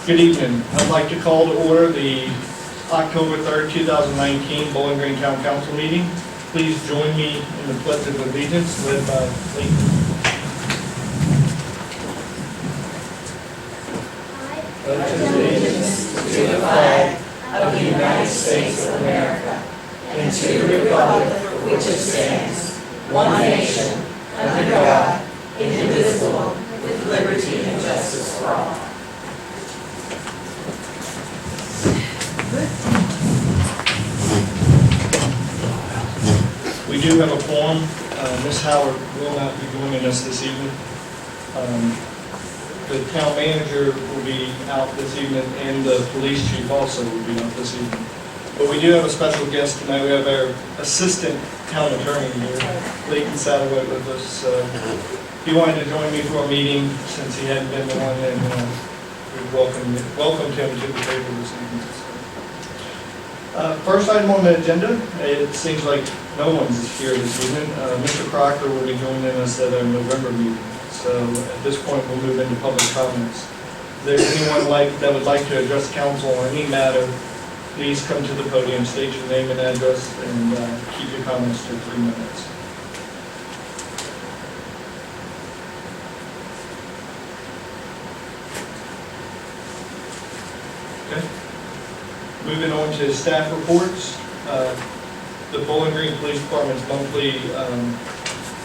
Good evening. I'd like to call to order the October 3rd, 2019 Bowling Green Town Council meeting. Please join me in the Pledge of Allegiance led by Lincoln. Pledge allegiance to the flag of the United States of America and to the republic for which it stands, one nation, under God, indivisible, with liberty and justice for all. We do have a quorum. Ms. Howard will not be joining us this evening. The town manager will be out this evening, and the police chief also will be out this evening. But we do have a special guest tonight. We have our assistant town attorney here, Leighton Satterwhite, with us. He wanted to join me for a meeting since he hadn't been to one, and we welcomed him to the table this evening. First item on the agenda, it seems like no one's here this evening. Mr. Crocker will be joining us at our November meeting. So at this point, we'll move into public comments. If there's anyone that would like to address council on any matter, please come to the podium, state your name and address, and keep your comments to 3 minutes. Okay. Moving on to staff reports. The Bowling Green Police Department's monthly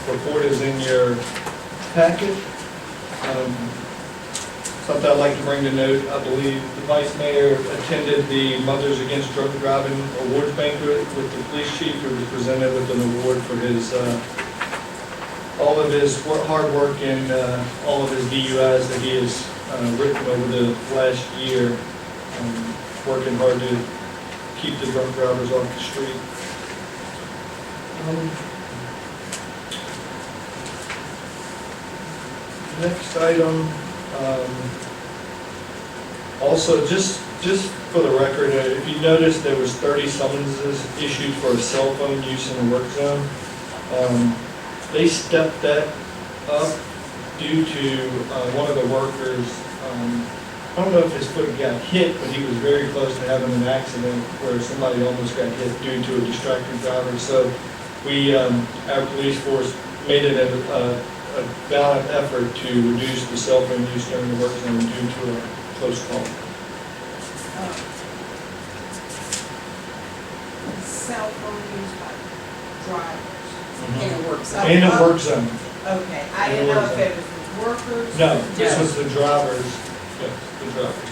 report is in your packet. Something I'd like to bring to note, I believe the Vice Mayor attended the Mothers Against Drunk Driving Awards Banquet with the police chief, who was presented with an award for his all of his hard work and all of his DUIs that he has written over the last year, working hard to keep the drunk drivers off the street. Next item, also just for the record, if you notice, there was 30 summonses issued for a cell phone use in the work zone. They stepped that up due to one of the workers. I don't know if his foot got hit, but he was very close to having an accident where somebody almost got hit due to a distracted driver. So we, our police force, made it a valiant effort to reduce the cell phone use during the work zone due to a close call. Cell phone used by drivers in a work zone. In a work zone. Okay, I didn't know if it was the workers. No, this was the drivers. Yes, the drivers.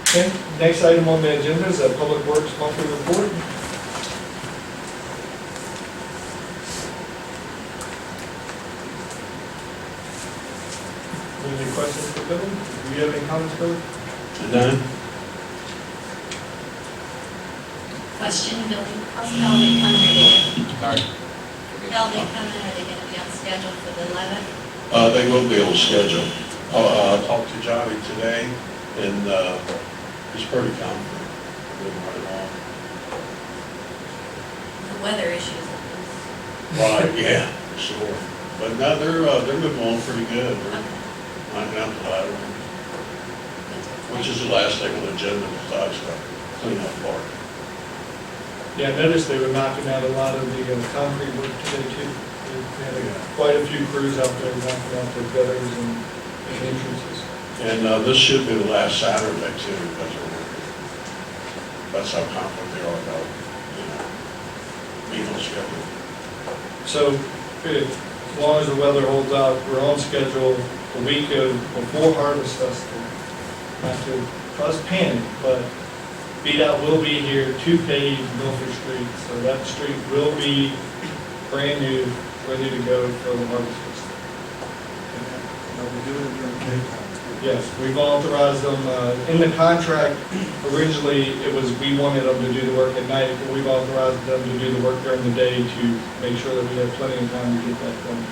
Okay, next item on the agenda is a Public Works monthly report. Any questions for Billy? Do you have any comments, Billy? None. Question, Billy, how they coming today? Sorry. How they coming, are they gonna be on schedule for the 11th? They will be on schedule. I talked to Johnny today, and he's pretty confident. Moving right along. The weather issues. Right, yeah, sure. But no, they're moving along pretty good. They're Okay. knocking out the ladder, which is the last thing on the agenda besides the cleanup part. Yeah, I noticed they were knocking out a lot of the concrete work today too. They had quite a few crews out there knocking out the gutters and entrances. And this should be the last Saturday too, because they're working. That's how confident they are about, being on schedule. So, as long as the weather holds out, we're on schedule the week before Harvest Festival. Not to cause panic, but VDOT will be here to pave Milford Street, so that street will be brand new, ready to go for the Harvest Festival. We're doing it during daytime. Yes, we've authorized them, in the contract, originally, it was, we wanted them to do the work at night, but we've authorized them to do the work during the day to make sure that we have plenty of time to get that done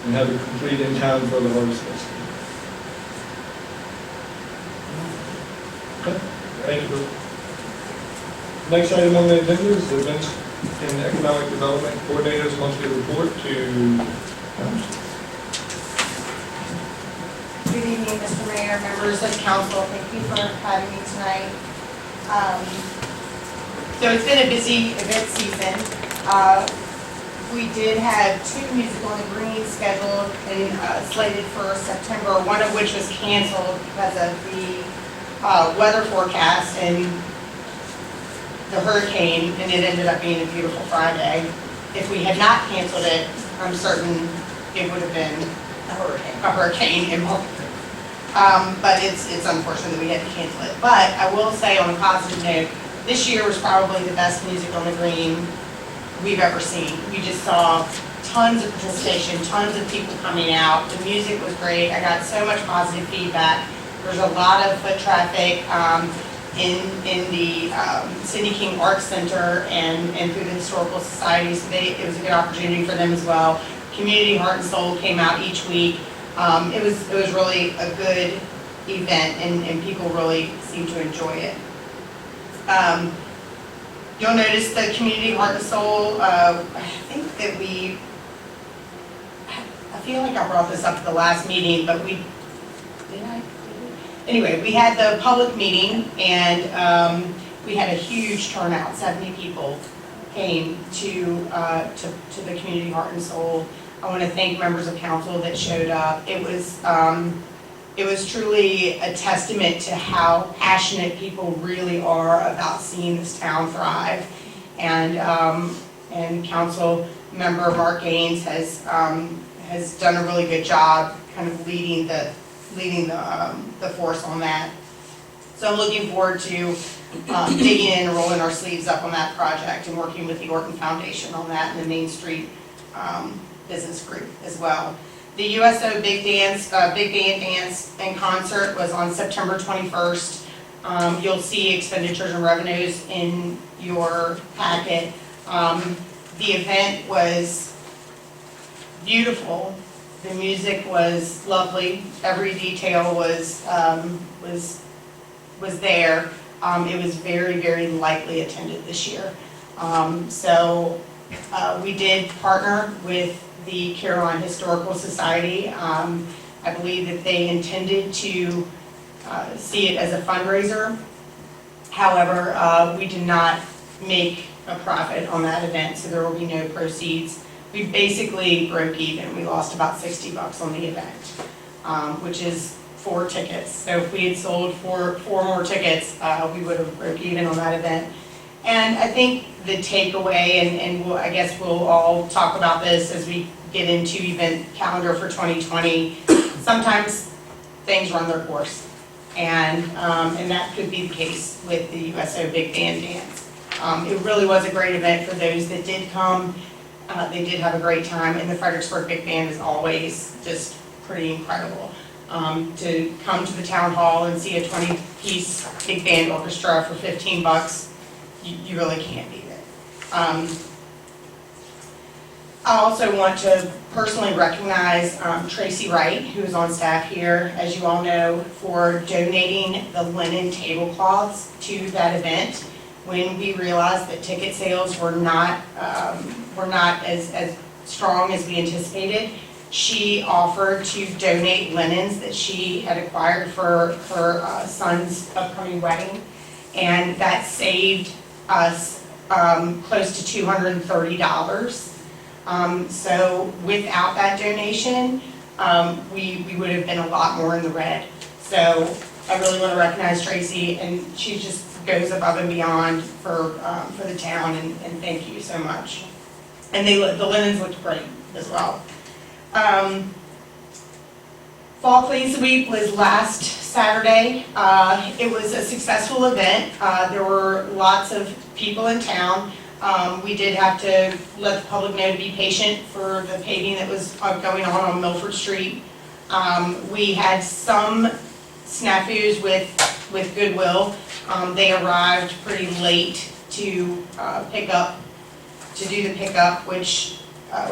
and have it complete in time for the Harvest Festival. Okay, thank you. Next item on the agenda is the Events and Economic Development Coordinator's monthly report to Good evening, Mr. Mayor, members of council. Thank you for having me tonight. So it's been a busy event season. We did have 2 Music on the Green scheduled and slated for September, one of which was canceled because of the weather forecast and the hurricane, and it ended up being a beautiful Friday. If we had not canceled it, I'm certain it would have been a hurricane involved. But it's unfortunate that we had to cancel it. But I will say on a positive note, this year was probably the best Music on the Green we've ever seen. We just saw tons of participation, tons of people coming out. The music was great. I got so much positive feedback. There's a lot of foot traffic in the Sidney King Arts Center and through the Historical Society. So it was a good opportunity for them as well. Community Heart and Soul came out each week. It was really a good event, and people really seemed to enjoy it. You'll notice the Community Heart and Soul, I think that I feel like I brought this up at the last meeting, but did I? Anyway, we had the public meeting, and we had a huge turnout. 70 people came to the Community Heart and Soul. I want to thank members of council that showed up. It was truly a testament to how passionate people really are about seeing this town thrive. And council member Mark Gaines has done a really good job kind of leading the force on that. So I'm looking forward to digging in and rolling our sleeves up on that project and working with the Orton Foundation on that and the Main Street business group as well. The USO Big Band Dance and Concert was on September 21st. You'll see expenditures and revenues in your packet. The event was beautiful. The music was lovely. Every detail was there. It was very, very lightly attended this year. So we did partner with the Caroline Historical Society. I believe that they intended to see it as a fundraiser. However, we did not make a profit on that event, so there will be no proceeds. We basically broke even. We lost about $60 on the event, which is 4 tickets. So if we had sold four more tickets, we would have broke even on that event. And I think the takeaway, and I guess we'll all talk about this as we get into event calendar for 2020, sometimes things run their course. And that could be the case with the USO Big Band Dance. It really was a great event for those that did come. They did have a great time, and the Fredericksburg Big Band is always just pretty incredible. To come to the town hall and see a 20-piece big band orchestra for $15, you really can't beat it. I also want to personally recognize Tracy Wright, who is on staff here, as you all know, for donating the linen tablecloths to that event. When we realized that ticket sales were not as strong as we anticipated, she offered to donate linens that she had acquired for her son's upcoming wedding, and that saved us close to $230. So without that donation, we would have been a lot more in the red. So I really want to recognize Tracy, and she just goes above and beyond for the town, and thank you so much. And the linens looked great as well. Fall Clean Sweep was last Saturday. It was a successful event. There were lots of people in town. We did have to let the public know to be patient for the paving that was going on Milford Street. We had some snafus with Goodwill. They arrived pretty late to do the pickup, which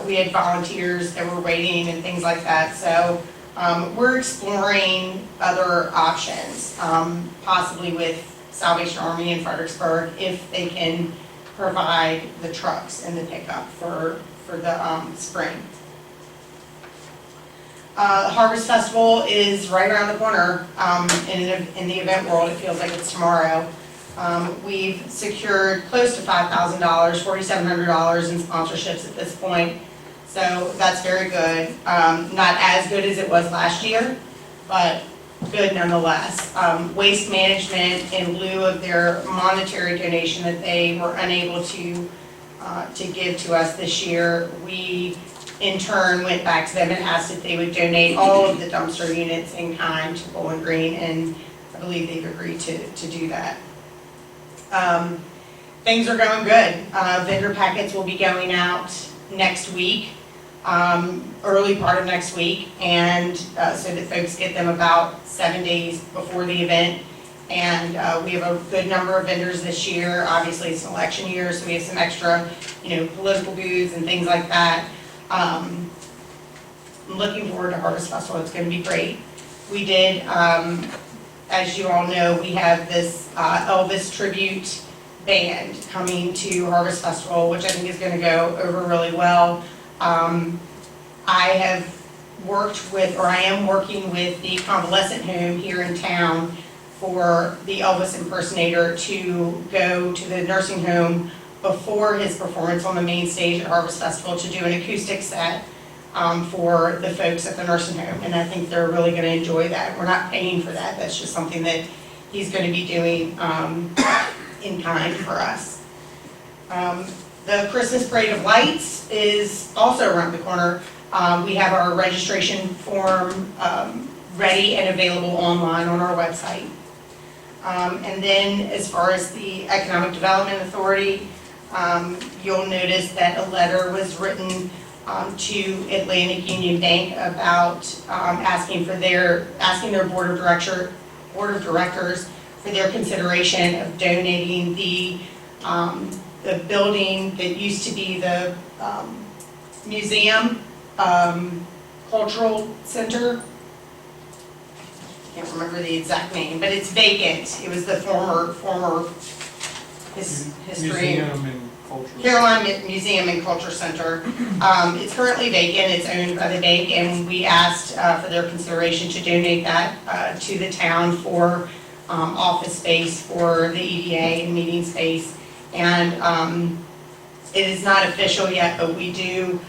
we had volunteers that were waiting and things like that. So we're exploring other options, possibly with Salvation Army in Fredericksburg, if they can provide the trucks and the pickup for the spring. Harvest Festival is right around the corner. In the event world, it feels like it's tomorrow. We've secured close to $5,000, $4,700 in sponsorships at this point. So that's very good. Not as good as it was last year, but good nonetheless. Waste Management, in lieu of their monetary donation that they were unable to give to us this year, we in turn went back to them and asked if they would donate all of the dumpster units in kind to Bowling Green, and I believe they've agreed to do that. Things are going good. Vendor packets will be going out next week, early part of next week, and so that folks get them about 7 days before the event. And we have a good number of vendors this year. Obviously, it's an election year, so we have some extra, political booths and things like that. I'm looking forward to Harvest Festival. It's going to be great. We did, as you all know, we have this Elvis tribute band coming to Harvest Festival, which I think is going to go over really well. I am working with the convalescent home here in town for the Elvis impersonator to go to the nursing home before his performance on the main stage at Harvest Festival to do an acoustic set for the folks at the nursing home. And I think they're really going to enjoy that. We're not paying for that. That's just something that he's going to be doing in kind for us. The Christmas Parade of Lights is also around the corner. We have our registration form ready and available online on our website. And then as far as the Economic Development Authority, you'll notice that a letter was written to Atlantic Union Bank about asking their board of directors for their consideration of donating the building that used to be the museum, cultural center. Can't remember the exact name, but it's vacant. It was the former history. Museum and Culture. Caroline Museum and Culture Center. It's currently vacant. It's owned by the bank, and we asked for their consideration to donate that to the town for office space for the EDA and meeting space. And it is not official yet, but we did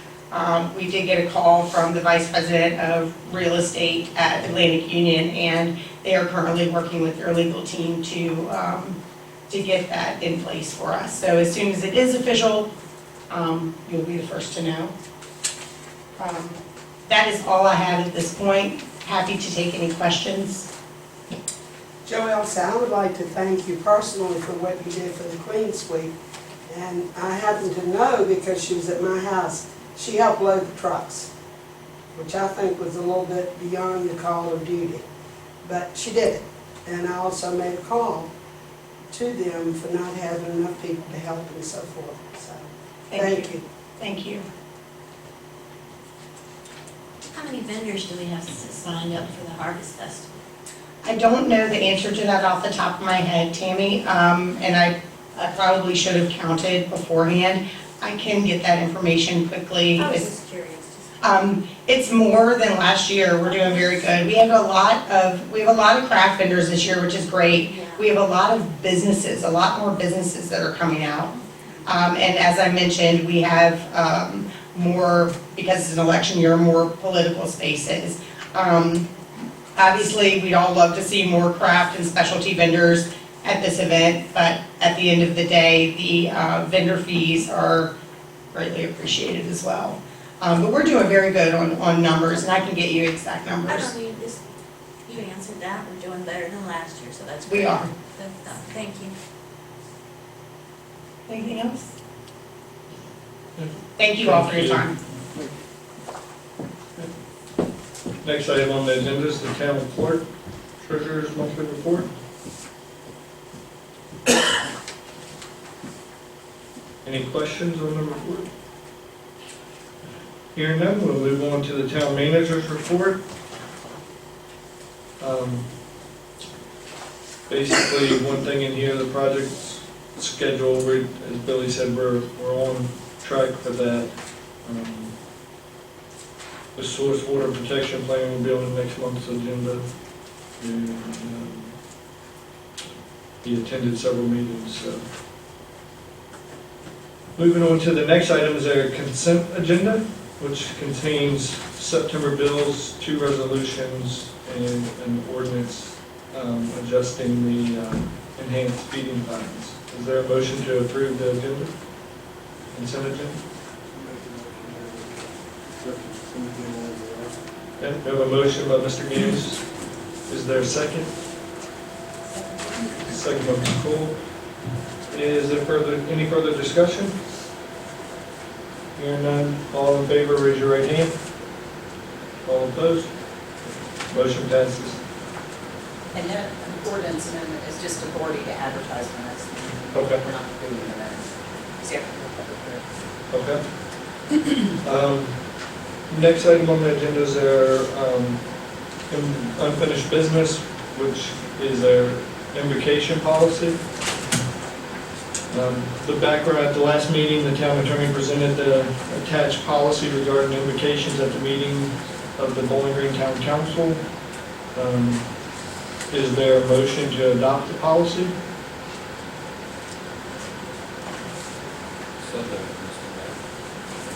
get a call from the Vice President of Real Estate at Atlantic Union, and they are currently working with their legal team to get that in place for us. So as soon as it is official, you'll be the first to know. That is all I have at this point. Happy to take any questions. Joelle, I would like to thank you personally for what you did for the Queen Sweep. And I happen to know because she was at my house, she helped load the trucks, which I think was a little bit beyond the call of duty. But she did it. And I also made a call to them for not having enough people to help and so forth. So, thank you. Thank you. How many vendors do we have signed up for the Harvest Festival? I don't know the answer to that off the top of my head, Tammy, and I probably should have counted beforehand. I can get that information quickly. I was just curious. It's more than last year. We're doing very good. We have a lot of craft vendors this year, which is great. Yeah. We have a lot of businesses, a lot more businesses that are coming out. And as I mentioned, we have more, because it's an election year, more political spaces. Obviously, we'd all love to see more craft and specialty vendors at this event, but at the end of the day, the vendor fees are greatly appreciated as well. But we're doing very good on numbers, and I can get you exact I numbers. don't mean, you answered that, we're doing better than last year, so that's We great. are. Good, thank you. Anything else? Thank you all for your time. Next item on the agenda is the town clerk treasurer's monthly report. Any questions on the report? Hearing none, we'll move on to the town manager's report. Basically, one thing in here, the project's schedule, as Billy said, we're on track for that. The source water protection plan will be on the next month's agenda. And he attended several meetings, so. Moving on to the next item is our consent agenda, which contains September bills, 2 resolutions, and an ordinance adjusting the enhanced speeding fines. Is there a motion to approve the agenda? Consent agenda? Okay, we have a motion by Mr. Gaines. Is there a second? Second by Mr. Cole. Is there any further discussion? Hearing none, all in favor, raise your right hand. All opposed? Motion passes. And then an ordinance amendment is just authority to advertise the next meeting. Okay. We're not doing an amendment. See, Okay. Next item on the agenda is our unfinished business, which is our invocation policy. The background, at the last meeting, the town attorney presented the attached policy regarding invocations at the meeting of the Bowling Green Town Council. Is there a motion to adopt the policy?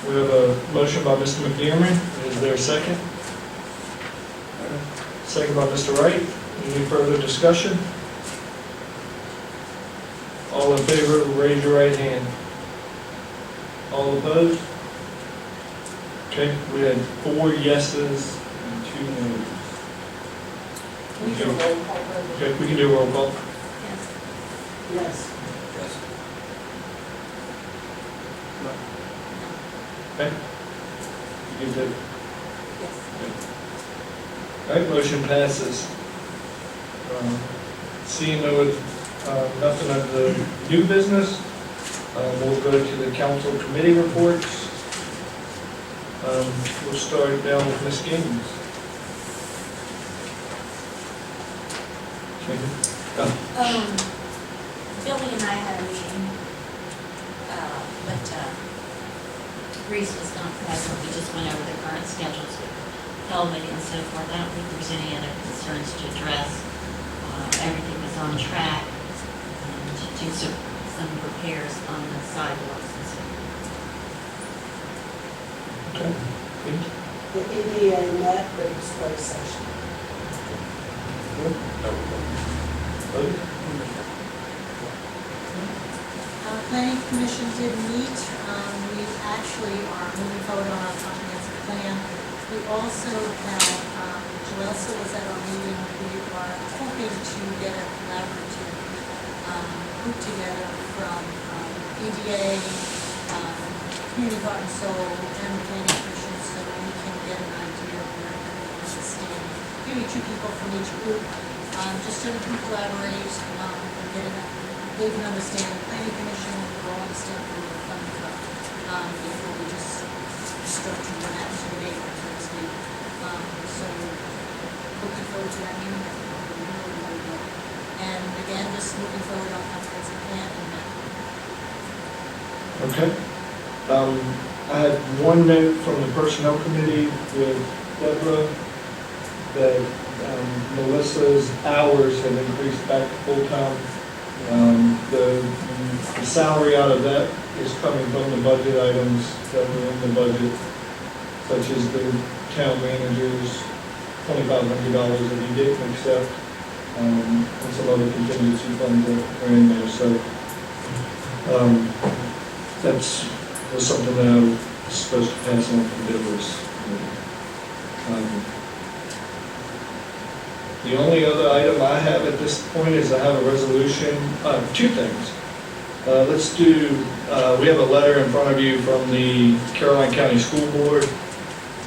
We have a motion by Mr. McDermott. Is there a second? Second by Mr. Wright. Any further discussion? All in favor, raise your right hand. All opposed? Okay, we had 4 yeses and 2 noes. Can we do a roll call vote? Okay, we can do a roll call. Yes. Okay? You did. All right, motion passes. Seeing nothing of the new business, we'll go to the council committee reports. We'll start down with Ms. Gaines. Billy and I had a meeting, but Reese was not present. We just went over the current schedules with Helvig and so forth. I don't think there's any other concerns to address. Everything is on track, and to do some repairs on the sidewalks and so forth. Okay. The EDA met, but it's closed session. Planning Commission did meet. We actually are moving forward on our comprehensive plan. We also had, Joelsa was at our meeting. We are hoping to get a collaborative group together from EDA, Community Heart and Soul, and the Planning Commission, so we can get an idea of where everyone is standing. Maybe 2 people from each group, just so we can collaborate and get an they can understand the planning commission, and we'll understand where we're coming from, before we just structure an activity, so to speak. So, looking forward to that meeting, and again, just looking forward on comprehensive plan and that. Okay. I had 1 note from the personnel committee with Deborah that Melissa's hours have increased back to full-time. The salary out of that is coming from the budget items that were in the budget, such as the town manager's $2,500 that he didn't accept, and some other contingency funds that are in there. So that's was something that I was supposed to pass on to Deborah's. The only other item I have at this point is I have a resolution, 2 things. Let's do, we have a letter in front of you from the Caroline County School Board.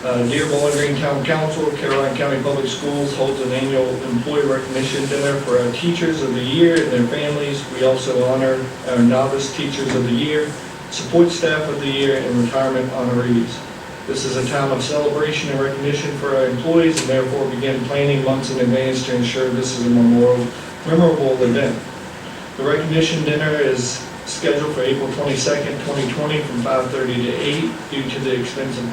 Dear Bowling Green Town Council, Caroline County Public Schools holds an annual employee recognition dinner for our teachers of the year and their families. We also honor our novice teachers of the year, support staff of the year, and retirement honorees. This is a time of celebration and recognition for our employees, and therefore begin planning months in advance to ensure this is a memorable event. The recognition dinner is scheduled for April 22nd, 2020 from 5:30 to 8 due to the extensive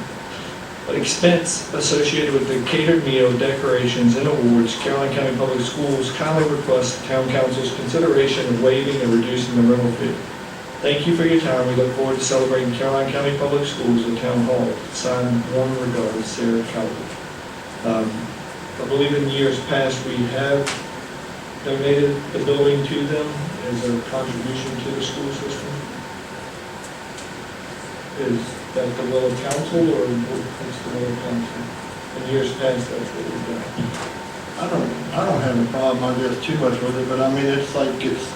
expense associated with the catered meal, decorations, and awards, Caroline County Public Schools kindly request Town Council's consideration of waiving and reducing the rental fee. Thank you for your time. We look forward to celebrating Caroline County Public Schools at Town Hall. Signed, warm regards, Sarah Cowley. I believe in years past, we have donated the building to them as a contribution to the school system. Is that the will of council, or what's the will of council? In years past, that's what we've done. I don't have a problem, I guess, too much with it, but I mean, it's like it's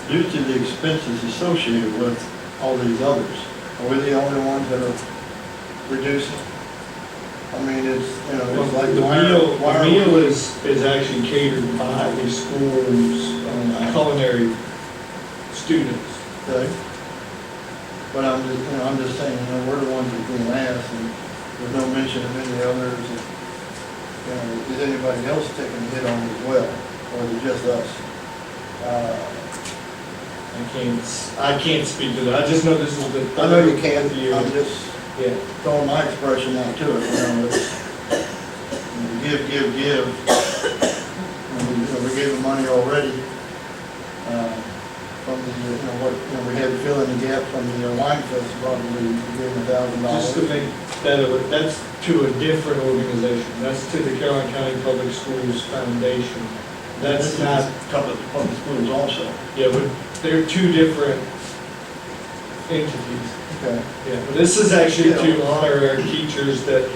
due to the expenses associated with all these others. Are we the only ones that are reducing? I mean, it's, you know, it's like, The why are meal we? is actually catered by the school's culinary students. Okay. But I'm just saying, you know, we're the ones that being asked, and there's no mention of any others. And, you know, is anybody else taking a hit on it as well, or is it just us? I can't speak to that. I just know this is the. I know you can, third year. I'm just Yeah. throwing my expression out to it, you know, it's, give. And we gave the money already, from the, we had to fill in the gap from the wine festival, probably, we gave them Just to $1,000. make that, that's to a different organization. That's to the Caroline County Public Schools Foundation. That's not, Public schools also. yeah, but they're two different entities. Okay. Yeah, but this is actually to honor our teachers that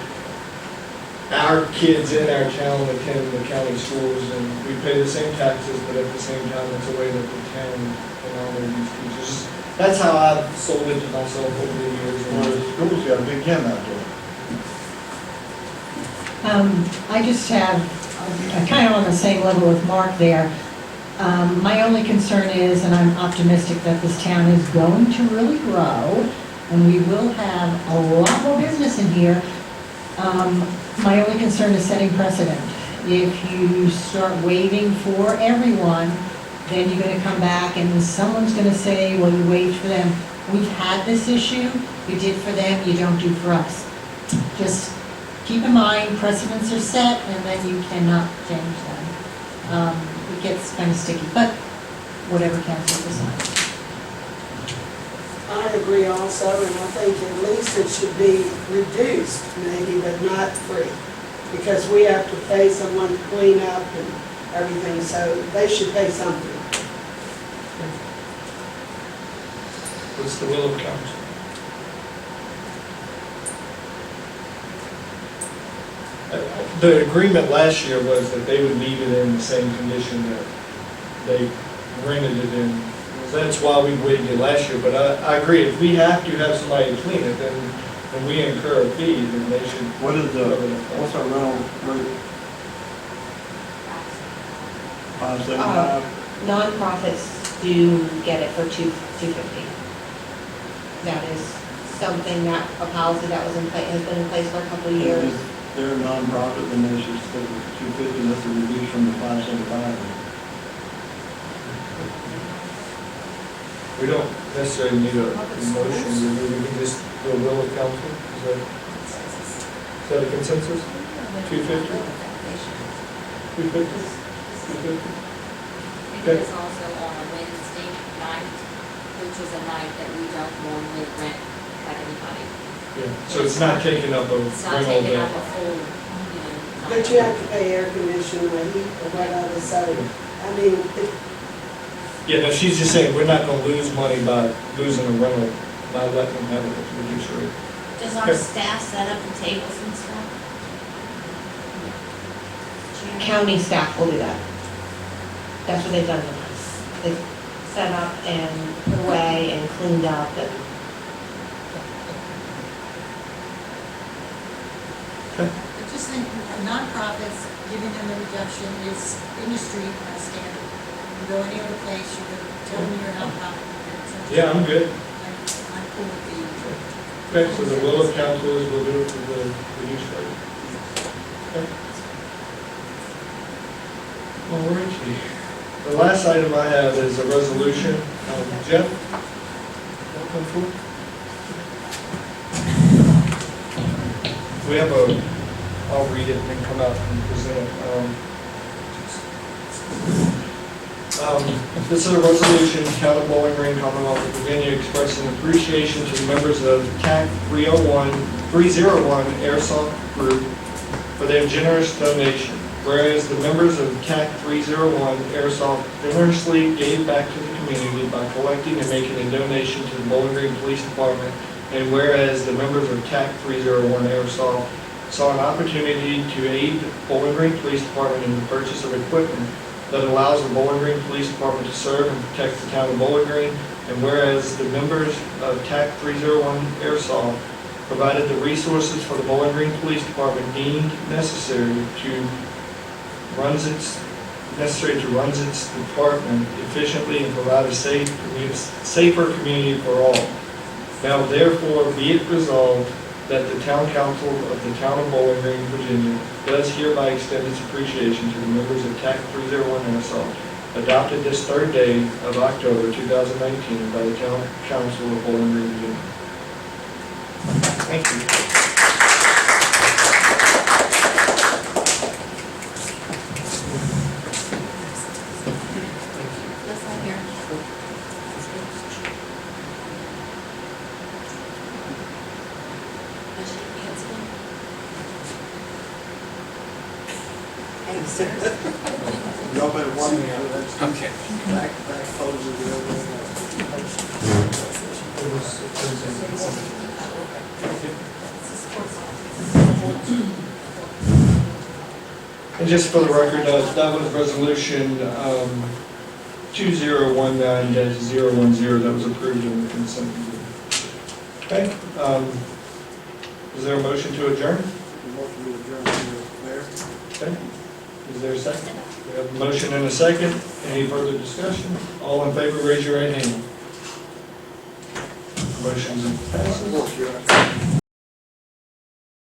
our kids in our town attend the county schools, and we pay the same taxes, but at the same time, it's a way that the town can honor these teachers. That's how I've sold it to myself over the years. Well, the school's got a big gym out there. I just have, I'm kind of on the same level with Mark there. My only concern is, and I'm optimistic that this town is going to really grow, and we will have a lot more business in here. My only concern is setting precedent. If you start waiving for everyone, then you're gonna come back and someone's gonna say, well, you waived for them. We've had this issue, you did for them, you don't do for us. Just keep in mind, precedents are set, and then you cannot change them. It gets kind of sticky, but whatever council decides. I agree also, and I think at least it should be reduced maybe, but not free. Because we have to pay someone to clean up and everything, so they should pay something. What's the will of council? The agreement last year was that they would leave it in the same condition that they rented it in. That's why we waived it last year, but I agree, if we have to have somebody clean it, then we incur a fee, then they should. What is what's our rental rate? $575? Nonprofits do get it for $250. That is something that, a policy that was in place, has been in place for a couple of years. If they're a nonprofit, then they should stick with $250, that's a reduce from the $575. We don't necessarily need a motion, we can just, the will of council, is that a consensus? 250? 250? It is also on a Wednesday night, which is a night that we don't normally rent like anybody. Yeah, so it's not taking up a It's not rental taking up day. a full, night. But you have to pay air conditioning, heat, or whatever, so, I mean, Yeah, no, she's just saying, we're not gonna lose money by losing a rental, by letting them have it at the reduced rate. Does our staff set up the tables and stuff? Sharon? County staff will do that. That's what they've done with us. They've set up and put away and cleaned up and. I just think nonprofits, giving them a reduction is industry standard. You go any other place, you go, tell them you're a nonprofit. Yeah, I'm good. I'm cool with the. Okay, so the will of council is we'll do it for the reduced rate. Okay. Alrighty. The last item I have is a resolution. Jeff? Welcome forward. we have I'll read it and then come out and present it. This is a resolution, Town of Bowling Green, Commonwealth of Virginia, expressing appreciation to the members of TAC 301 Airsoft Group for their generous donation. Whereas the members of TAC 301 Airsoft generously gave back to the community by collecting and making a donation to the Bowling Green Police Department, and whereas the members of TAC 301 Airsoft saw an opportunity to aid the Bowling Green Police Department in the purchase of equipment that allows the Bowling Green Police Department to serve and protect the town of Bowling Green, and whereas the members of TAC 301 Airsoft provided the resources for the Bowling Green Police Department deemed necessary to run its department efficiently and provide a safer community for all. Now therefore be it resolved that the Town Council of the Town of Bowling Green, Virginia, does hereby extend its appreciation to the members of TAC 301 Airsoft, adopted this third day of October 2019 by the Town Council of Bowling Green, Virginia. Thank you. That's all here. Y'all better warn me out of that. Okay. Back photos of the other. And just for the record, that was resolution 2019-010 that was approved in the consent agenda. Okay, is there a motion to adjourn? Motion to adjourn, Mayor. Okay, is there a second? We have a motion and a second. Any further discussion? All in favor, raise your right hand. Motion passes.